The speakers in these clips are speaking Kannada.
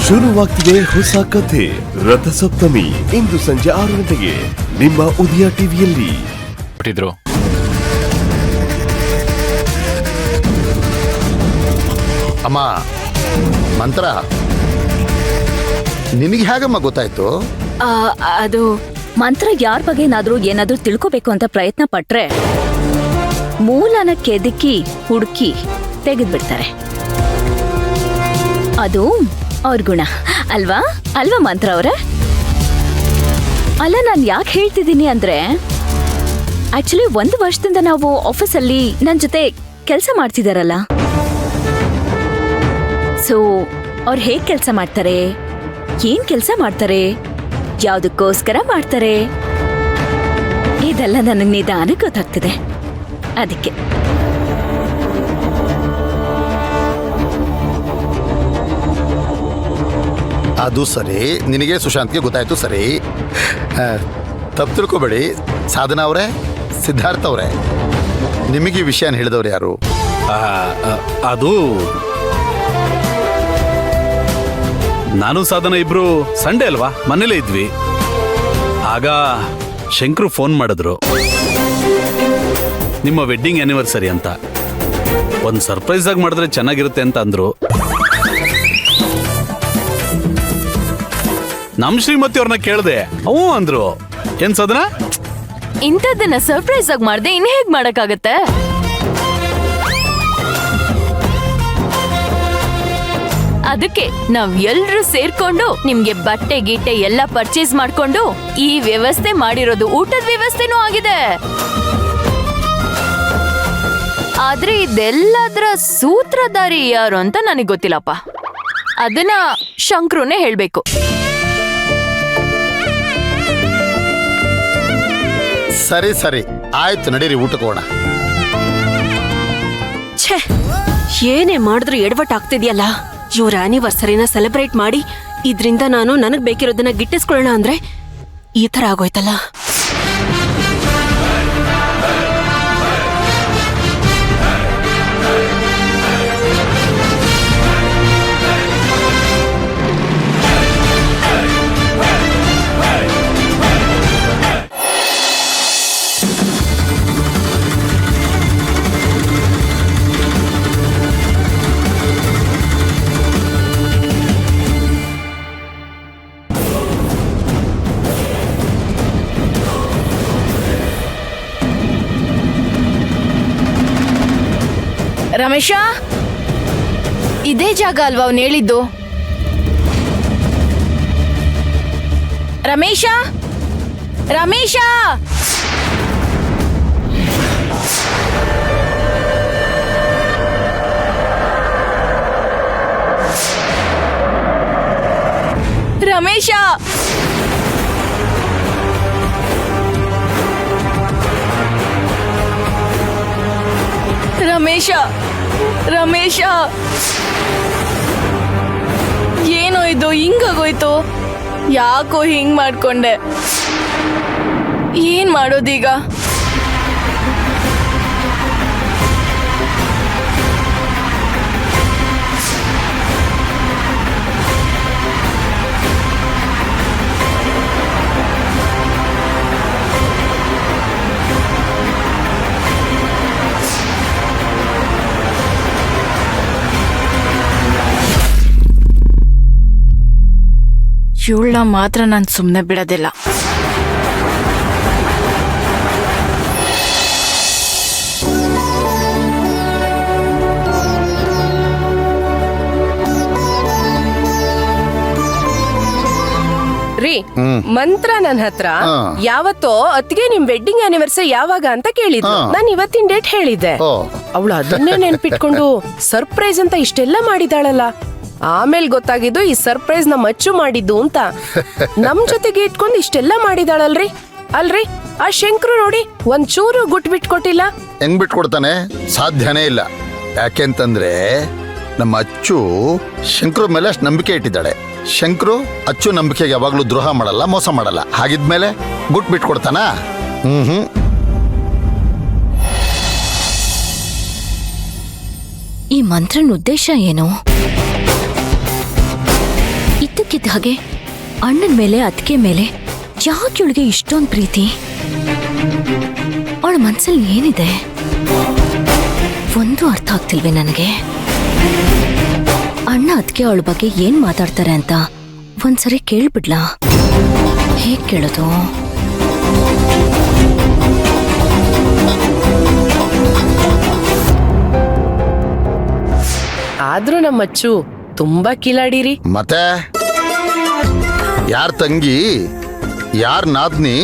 ಶುರುವಾಗ್ತಿದೆ ಹೊಸ ಕಥೆ ರಥಸಪ್ತಮಿ ಇಂದು ಸಂಜೆ 6 ಗಂಟೆಗೆ ನಿಮ್ಮ ಉದಯ ಟಿವಿಯಲ್ಲಿ. ಅಮ್ಮ ಮಂತ್ರ ನಿನಗೆ ಹೇಗಮ್ಮ ಗೊತ್ತಾಯ್ತು? ಅದು ಮಂತ್ರ ಯಾರ ಬಗ್ಗೆ ಏನಾದ್ರೂ ತಿಳ್ಕೋಬೇಕು ಅಂತ ಪ್ರಯತ್ನ ಪಟ್ರೆ ಮೂಲನ ಕೆದಕಿ ಹುಡುಕಿ ತೆಗೆದ್ಬಿಡ್ತಾರೆ. ಅದು ಅವ್ರ ಗುಣ ಅಲ್ವಾ ಮಂತ್ರ ಅವ್ರೆ? ಅಲ್ಲ, ನಾನು ಯಾಕೆ ಹೇಳ್ತಿದ್ದೀನಿ ಅಂದ್ರೆ ಆಕ್ಚುಲಿ 1 ವರ್ಷದಿಂದ ನಾವು ಆಫೀಸಲ್ಲಿ ನನ್ ಜೊತೆ ಕೆಲಸ ಮಾಡ್ತಿದಾರಲ್ಲ, ಸೊ ಅವ್ರು ಹೇಗ್ ಕೆಲಸ ಮಾಡ್ತಾರೆ, ಏನ್ ಕೆಲಸ ಮಾಡ್ತಾರೆ, ಯಾವ್ದಕ್ಕೋಸ್ಕರ ಮಾಡ್ತಾರೆ, ಇದೆಲ್ಲ ನನಗೆ ನಿಧಾನ ಗೊತ್ತಾಗ್ತಿದೆ. ಅದಕ್ಕೆ ಅದು ಸರಿ, ನಿನಗೆ ಸುಶಾಂತ್ಗೆ ಗೊತ್ತಾಯ್ತು ಸರಿ. ತಪ್ಪು ತಿಳ್ಕೊಬೇಡಿ ಸಾಧನಾ ಅವರೇ, ಸಿದ್ಧಾರ್ಥ ಅವರೇ, ನಿಮಗೆ ಈ ವಿಷಯನ ಹೇಳಿದವ್ರು ಯಾರು? ಅದು ನಾನು ಸಾಧನ ಇಬ್ರು ಸಂಡೇ ಅಲ್ವಾ ಮನೇಲೇ ಇದ್ವಿ. ಆಗ ಶಂಕರು ಫೋನ್ ಮಾಡಿದ್ರು, ನಿಮ್ಮ ವೆಡ್ಡಿಂಗ್ ಆನಿವರ್ಸರಿ ಅಂತ ಒಂದು ಸರ್ಪ್ರೈಸ್ ಆಗಿ ಮಾಡಿದ್ರೆ ಚೆನ್ನಾಗಿರುತ್ತೆ ಅಂತ ಅಂದ್ರು. ನಮ್ ಶ್ರೀಮತಿ ಅವ್ರನ್ನ ಕೇಳ್ದೆ, ಅವು ಅಂದ್ರು. ಏನ್ ಸಾಧನ, ಇಂಥದ್ದನ್ನ ಸರ್ಪ್ರೈಸ್ ಆಗಿ ಮಾಡ್ದೆ ಇನ್ ಹೇಗ್ ಮಾಡಕ್ಕಾಗತ್ತೆ? ಅದಕ್ಕೆ ನಾವ್ ಎಲ್ರು ಸೇರ್ಕೊಂಡು ನಿಮ್ಗೆ ಬಟ್ಟೆ ಗೀಟೆ ಎಲ್ಲ ಪರ್ಚೇಸ್ ಮಾಡ್ಕೊಂಡು ಈ ವ್ಯವಸ್ಥೆ ಮಾಡಿರೋದು. ಊಟದ ವ್ಯವಸ್ಥೆನೂ ಆಗಿದೆ. ಆದ್ರೆ ಇದೆಲ್ಲದರ ಸೂತ್ರಧಾರಿ ಯಾರು ಅಂತ ನನಗ್ ಗೊತ್ತಿಲ್ಲಪ್ಪ. ಅದನ್ನ ಶಂಕ್ರುನೇ ಹೇಳ್ಬೇಕು. ಸರಿ ಸರಿ ಆಯ್ತು, ನಡೀರಿ ಊಟಕ್ಕೆ ಹೋಗೋಣ. ಛೇ, ಏನೇ ಮಾಡಿದ್ರು ಎಡವಟ್ ಆಗ್ತಿದ್ಯಲ್ಲ. ಇವ್ರ ಆನಿವರ್ಸರಿನ ಸೆಲೆಬ್ರೇಟ್ ಮಾಡಿ ಇದ್ರಿಂದ ನಾನು ನನಗ್ ಬೇಕಿರೋದನ್ನ ಗಿಟ್ಟಿಸ್ಕೊಳ್ಳೋಣ ಅಂದ್ರೆ ಈ ತರ ಆಗೋಯ್ತಲ್ಲ. ರಮೇಶ, ಇದೇ ಜಾಗ ಅಲ್ವಾ ಅವ್ನು ಹೇಳಿದ್ದು? ರಮೇಶ ರಮೇಶ ರಮೇಶ ರಮೇಶ ರಮೇಶ ಏನೋ ಇದು ಹಿಂಗಾಗೋಯ್ತು? ಯಾಕೋ ಹಿಂಗ್ ಮಾಡ್ಕೊಂಡೆ? ಏನ್ ಮಾಡೋದೀಗ? ಇವಳ ಮಾತ್ರ ನಾನು ಸುಮ್ಮನೆ ಬಿಡೋದಿಲ್ಲ. ರೀ, ಮಂತ್ರ ನನ್ನ ಹತ್ರ ಯಾವತ್ತೋ ಅತ್ತಿಗೆ ನಿಮ್ ವೆಡ್ಡಿಂಗ್ ಆನಿವರ್ಸರಿ ಯಾವಾಗ ಅಂತ ಕೇಳಿದ್ರು. ನಾನು ಇವತ್ತಿನ ಡೇಟ್ ಹೇಳಿದ್ದೆ. ಅವಳು ಅದನ್ನೇ ನೆನ್ಪಿಟ್ಕೊಂಡು ಸರ್ಪ್ರೈಸ್ ಅಂತ ಇಷ್ಟೆಲ್ಲ ಮಾಡಿದಾಳಲ್ಲ. ಆಮೇಲೆ ಗೊತ್ತಾಗಿದ್ದು ಈ ಸರ್ಪ್ರೈಸ್ ನ ಮಚ್ಚು ಮಾಡಿದ್ದು ಅಂತ. ನಮ್ ಜೊತೆಗೆ ಇಟ್ಕೊಂಡು ಇಷ್ಟೆಲ್ಲ ಮಾಡಿದಾಳಲ್ರಿ. ಅಲ್ರಿ, ಆ ಶಂಕರು ನೋಡಿ ಒಂಚೂರು ಗುಟ್ ಬಿಟ್ಕೊಟ್ಟಿಲ್ಲ. ಹೆಂಗ್ ಬಿಟ್ಕೊಡ್ತಾನೆ? ಸಾಧ್ಯನೇ ಇಲ್ಲ. ಯಾಕೆಂತಂದ್ರೆ ನಮ್ಮ ಅಚ್ಚು ಶಂಕರು ಮೇಲೆ ಅಷ್ಟು ನಂಬಿಕೆ ಇಟ್ಟಿದ್ದಾಳೆ. ಶಂಕರು ಅಚ್ಚು ನಂಬಿಕೆಗೆ ಯಾವಾಗ್ಲೂ ದ್ರೋಹ ಮಾಡಲ್ಲ, ಮೋಸ ಮಾಡಲ್ಲ. ಹಾಗಿದ್ಮೇಲೆ ಗುಟ್ ಬಿಟ್ಕೊಡ್ತಾನ? ಈ ಮಂತ್ರನ ಉದ್ದೇಶ ಏನು? ಈ ಇದ್ದಕ್ಕಿದ್ದ ಹಾಗೆ ಅಣ್ಣನ ಮೇಲೆ ಅದಕ್ಕೆ ಮೇಲೆ ಯಾಕೆ ಇವಳಿಗೆ ಇಷ್ಟೊಂದು ಪ್ರೀತಿ? ಅವಳ ಮನ್ಸಲ್ಲಿ ಏನಿದೆ ಒಂದು ಅರ್ಥ ಆಗ್ತಿಲ್ವೇ ನನಗೆ. ಅಣ್ಣ ಅದಕ್ಕೆ ಅವಳ ಬಗ್ಗೆ ಏನ್ ಮಾತಾಡ್ತಾರೆ ಅಂತ ಒಂದ್ಸರಿ ಕೇಳ್ಬಿಡ್ಲಾ? ಹೇಗ್ ಕೇಳೋದು? ಆದ್ರೂ ನಮ್ಮ ಅಚ್ಚು ತುಂಬಾ ಕಿಲಾಡಿರಿ. ಮತ್ತೆ ಯಾರ್ ತಂಗಿ ಯಾರ್ ನಾದ್ನಿ?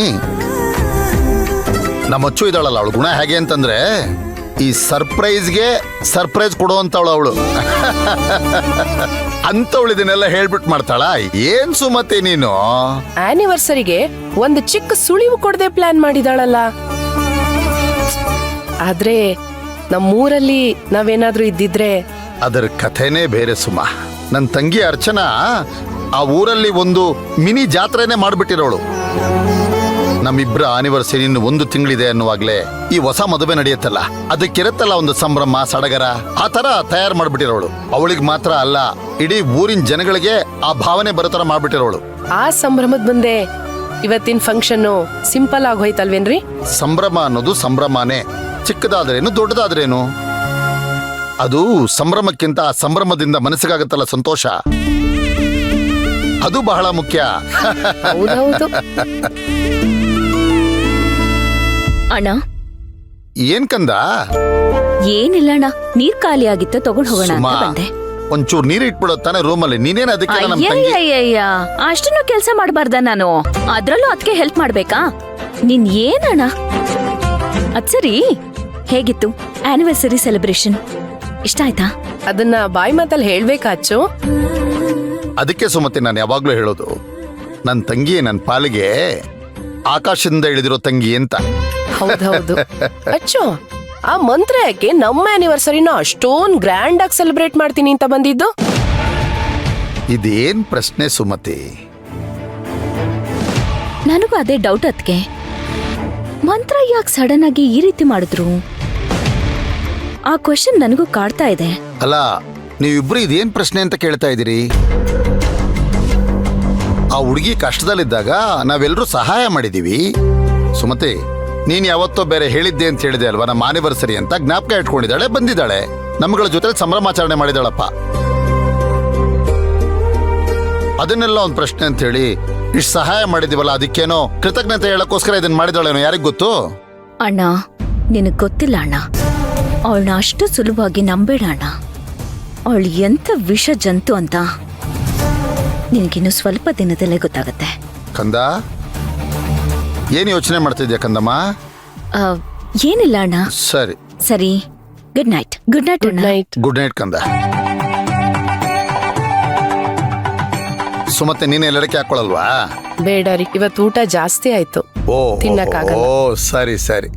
ನಮ್ಮ ಅಚ್ಚು ಇದ್ದಾಳಲ್ಲ, ಅವಳು ಗುಣ ಹೇಗೆ ಅಂತಂದ್ರೆ ಈ ಸರ್ಪ್ರೈಸ್ಗೆ ಸರ್ಪ್ರೈಸ್ ಕೊಡುವಂತವಳು ಅವಳು. ಅಂತವಳು ಇದನ್ನೆಲ್ಲ ಹೇಳ್ಬಿಟ್ಟು ಮಾಡ್ತಾಳ. ಏನ್ ಸುಮತಿ ನೀನು? ಆನಿವರ್ಸರಿಗೆ ಒಂದು ಚಿಕ್ಕ ಸುಳಿವು ಕೊಡದೆ ಪ್ಲಾನ್ ಮಾಡಿದಾಳಲ್ಲ. ಆದ್ರೆ ನಮ್ಮೂರಲ್ಲಿ ನಾವೇನಾದ್ರೂ ಇದ್ದಿದ್ರೆ ಅದರ ಕಥೆನೇ ಬೇರೆ ಸುಮ. ನನ್ನ ತಂಗಿ ಅರ್ಚನಾ ಆ ಊರಲ್ಲಿ ಒಂದು ಮಿನಿ ಜಾತ್ರೆನೇ ಮಾಡ್ಬಿಟ್ಟಿರೋಳು. ನಮ್ಮಿಬ್ರ ಆನಿವರ್ಸರಿ ಇನ್ನು 1 ತಿಂಗಳಿದೆ ಅನ್ನುವಾಗ್ಲೇ ಈ ಹೊಸ ಮದುವೆ ನಡೆಯುತ್ತಲ್ಲ, ಅದಕ್ಕಿರತ್ತಲ್ಲ ಒಂದು ಸಂಭ್ರಮ ಸಡಗರ, ಆ ತರ ತಯಾರು ಮಾಡ್ಬಿಟ್ಟಿರೋಳು. ಅವಳಿಗೆ ಮಾತ್ರ ಅಲ್ಲ, ಇಡೀ ಊರಿನ ಜನಗಳಿಗೆ ಆ ಭಾವನೆ ಬರೋ ತರ ಮಾಡ್ಬಿಟ್ಟಿರೋಳು. ಆ ಸಂಭ್ರಮದ ಮುಂದೆ ಇವತ್ತಿನ ಫಂಕ್ಷನ್ ಸಿಂಪಲ್ ಆಗಿ ಹೋಯ್ತಲ್ವೇನ್ರಿ? ಸಂಭ್ರಮ ಅನ್ನೋದು ಸಂಭ್ರಮನೇ, ಚಿಕ್ಕದಾದ್ರೇನು ದೊಡ್ಡದಾದ್ರೇನು. ಅದು ಸಂಭ್ರಮಕ್ಕಿಂತ ಆ ಸಂಭ್ರಮದಿಂದ ಮನಸ್ಸಿಗಾಗತ್ತಲ್ಲ ಸಂತೋಷ, ಅದು ಬಹಳ ಮುಖ್ಯ. ಹೌದೌದು. ಅಣ್ಣ ಏನ್ ಕಂದ? ಏನಿಲ್ಲ ಅಣ್ಣ, ನೀರ್ ಖಾಲಿ ಆಗಿತ್ತು, ತಗೊಂಡ್ ಹೋಗೋಣ ಅಂತ ಸುಮಾ, ಬಂದೆ. ಒಂಚೂರು ನೀರು ಇಟ್ಬಿಡೋ ತಾನೆ ರೂಮಲ್ಲಿ. ನೀನೇನ್ ಅದಕ್ಕೆ ನಮ್ ತಂಗಿ ಅಯ್ಯಯ್ಯಯ್ಯ, ಅಷ್ಟನ್ನು ಕೆಲ್ಸ ಮಾಡ್ಬಾರ್ದ ನಾನು? ಅದ್ರಲ್ಲೂ ಅದಕ್ಕೆ ಹೆಲ್ಪ್ ಮಾಡ್ಬೇಕಾ? ನೀನ್ ಏನಣ್ಣ? ಅದ್ ಸರಿ, ಹೇಗಿತ್ತು ಆನಿವರ್ಸರಿ ಸೆಲೆಬ್ರೇಷನ್? ಇಷ್ಟ ಆಯ್ತಾ? ಅದನ್ನ ಬಾಯಿ ಮಾತಲ್ಲಿ ಹೇಳ್ಬೇಕಾ ಅಚ್ಚು? ಅದಕ್ಕೆ ಸುಮತಿ ನಾನು ಯಾವಾಗ್ಲೂ ಹೇಳೋದು, ನನ್ನ ತಂಗಿ ನನ್ನ ಪಾಲಿಗೆ ಆಕಾಶದಿಂದ ಇಳಿದಿರೋ ತಂಗಿ ಅಂತ. ಹೌದೌದು. ಅಚ್ಚು, ಆ ಮಂತ್ರ ಯಾಕೆ ನಮ್ಮ ಆನಿವರ್ಸರಿನ ಅಷ್ಟೊಂದ್ ಗ್ರ್ಯಾಂಡ್ ಆಗಿ ಸೆಲೆಬ್ರೇಟ್ ಮಾಡ್ತೀನಿ ಅಂತ ಬಂದಿದ್ದು? ಇದೇನ್ ಪ್ರಶ್ನೆ ಸುಮತಿ? ನನಗೂ ಅದೇ ಡೌಟ್. ಅದಕ್ಕೆ ಮಂತ್ರ ಯಾಕೆ ಸಡನ್ ಆಗಿ ಈ ರೀತಿ ಮಾಡಿದ್ರು? ಆ ಕ್ವೆಶ್ಚನ್ ನನಗೂ ಕಾಡ್ತಾ ಇದೆ. ಅಲ್ಲ, ನೀವಿಬ್ರು ಇದೇನ್ ಪ್ರಶ್ನೆ ಅಂತ ಕೇಳ್ತಾ ಇದ್ದೀರಿ? ಆ ಹುಡುಗಿ ಕಷ್ಟದಲ್ಲಿದ್ದಾಗ ನಾವೆಲ್ಲರೂ ಸಹಾಯ ಮಾಡಿದೀವಿ. ಸುಮತಿ, ನೀನ್ ಯಾವತ್ತೋ ಬೇರೆ ಹೇಳಿದ್ದೆ ಅಂತ ಹೇಳಿದೆ ಅಲ್ವಾ, ನಮ್ಮ ಆನಿವರ್ಸರಿ ಅಂತ ಜ್ಞಾಪಕ ಇಟ್ಕೊಂಡಿದ್ದಾಳೆ, ಬಂದಿದ್ದಾಳೆ, ನಮ್ಗಳ ಜೊತೆ ಸಂಭ್ರಮಾಚರಣೆ ಮಾಡಿದಾಳಪ್ಪ. ಅದನ್ನೆಲ್ಲ ಒಂದು ಪ್ರಶ್ನೆ ಅಂತ ಹೇಳಿ ಇಷ್ಟು ಸಹಾಯ ಮಾಡಿದೀವಲ್ಲ, ಅದಕ್ಕೇನೋ ಕೃತಜ್ಞತೆ ಹೇಳಕ್ಕೋಸ್ಕರ ಇದನ್ನ ಮಾಡಿದಾಳೇನೋ ಯಾರಿಗ್ ಗೊತ್ತು? ಅಣ್ಣ, ನಿನಗ್ ಗೊತ್ತಿಲ್ಲ ಅಣ್ಣ, ಅವಳನ್ನ ಅಷ್ಟು ಸುಲಭವಾಗಿ ನಂಬೇಡ ಅಣ್ಣ. ಅವಳು ಎಂತ ವಿಷ ಜಂತು ಅಂತ ನಿನಗಿನ್ನು ಸ್ವಲ್ಪ ದಿನದಲ್ಲೇ ಗೊತ್ತಾಗತ್ತೆ. ಕಂದ, ಏನ್ ಯೋಚನೆ ಮಾಡ್ತಿದ್ಯಾ ಕಂದಮ್ಮ? ಆ, ಏನಿಲ್ಲ ಅಣ್ಣ. ಸರಿ ಸರಿ, good night. Good night good ಅಣ್ಣ. ನೈಟ್. ಗುಡ್ ನೈಟ್ ಕಂದ. ಸುಮತ್ತೆ, ನೀನು ಎಲ್ಲಡಕ್ಕೆ ಹಾಕೊಳಲ್ವಾ? ಬೇಡ ರೀ, ಇವತ್ತು ಊಟ ಜಾಸ್ತಿ ಆಯ್ತು, ಓ ತಿನ್ನಕ್ಕಾಗಲ್ಲ. ಓ, ಸರಿ ಸರಿ.